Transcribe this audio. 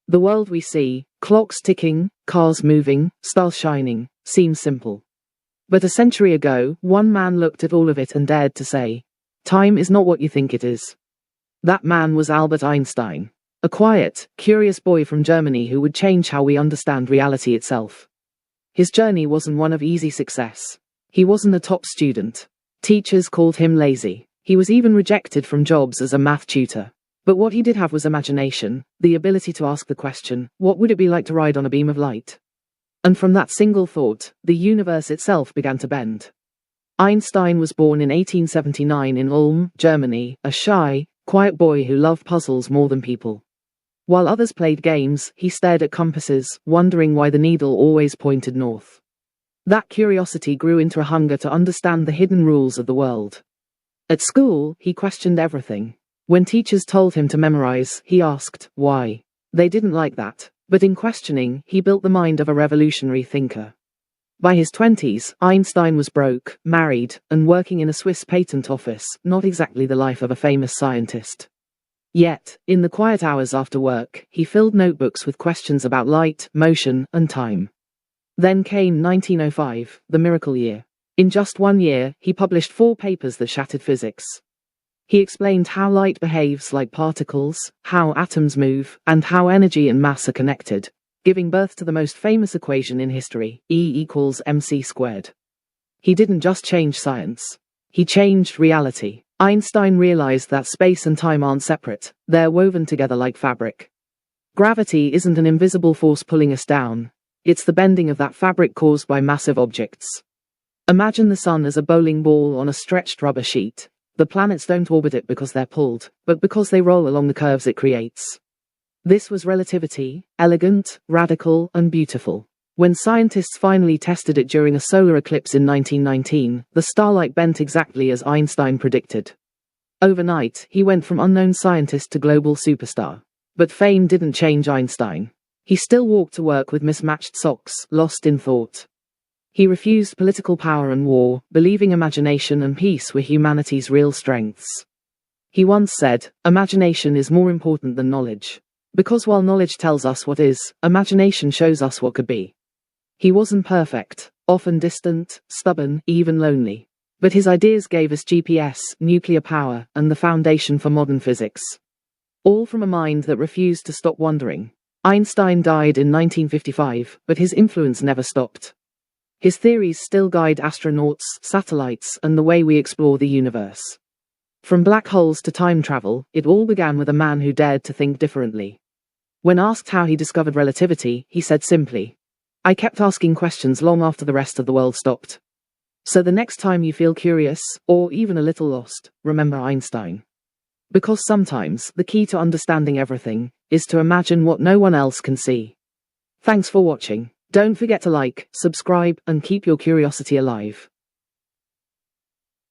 The world we see, clocks ticking, cars moving, stars shining, seems simple. But a century ago, one man looked at all of it and dared to say, "Time is not what you think it is." That man was Albert Einstein, a quiet, curious boy from Germany who would change how we understand reality itself. His journey wasn't one of easy success. He wasn't a top student. Teachers called him lazy. He was even rejected from jobs as a math tutor. But what he did have was imagination, the ability to ask the question, what would it be like to ride on a beam of light? And from that single thought, the universe itself began to bend. Einstein was born in 1879 in Ulm, Germany, a shy, quiet boy who loved puzzles more than people. While others played games, he stared at compasses, wondering why the needle always pointed north. That curiosity grew into a hunger to understand the hidden rules of the world. At school, he questioned everything. When teachers told him to memorize, he asked, why? They didn't like that. But in questioning, he built the mind of a revolutionary thinker. By his 20s, Einstein was broke, married, and working in a Swiss patent office, not exactly the life of a famous scientist. Yet, in the quiet hours after work, he filled notebooks with questions about light, motion, and time. Then came 1905, the miracle year. In just 1 year, he published 4 papers that shattered physics. He explained how light behaves like particles, how atoms move, and how energy and mass are connected, giving birth to the most famous equation in history, E=mc². He didn't just change science. He changed reality. Einstein realized that space and time aren't separate, they're woven together like fabric. Gravity isn't an invisible force pulling us down. It's the bending of that fabric caused by massive objects. Imagine the sun as a bowling ball on a stretched rubber sheet. The planets don't orbit it because they're pulled, but because they roll along the curves it creates. This was relativity, elegant, radical, and beautiful. When scientists finally tested it during a solar eclipse in 1919, the starlight bent exactly as Einstein predicted. Overnight, he went from unknown scientist to global superstar. But fame didn't change Einstein. He still walked to work with mismatched socks, lost in thought. He refused political power and war, believing imagination and peace were humanity's real strengths. He once said, "Imagination is more important than knowledge. Because while knowledge tells us what is, imagination shows us what could be." He wasn't perfect, often distant, stubborn, even lonely. But his ideas gave us GPS, nuclear power, and the foundation for modern physics. All from a mind that refused to stop wondering. Einstein died in 1955, but his influence never stopped. His theories still guide astronauts, satellites, and the way we explore the universe. From black holes to time travel, it all began with a man who dared to think differently. When asked how he discovered relativity, he said simply, "I kept asking questions long after the rest of the world stopped." So the next time you feel curious, or even a little lost, remember Einstein. Because sometimes, the key to understanding everything is to imagine what no one else can see. Thanks for watching. Don't forget to like, subscribe, and keep your curiosity alive.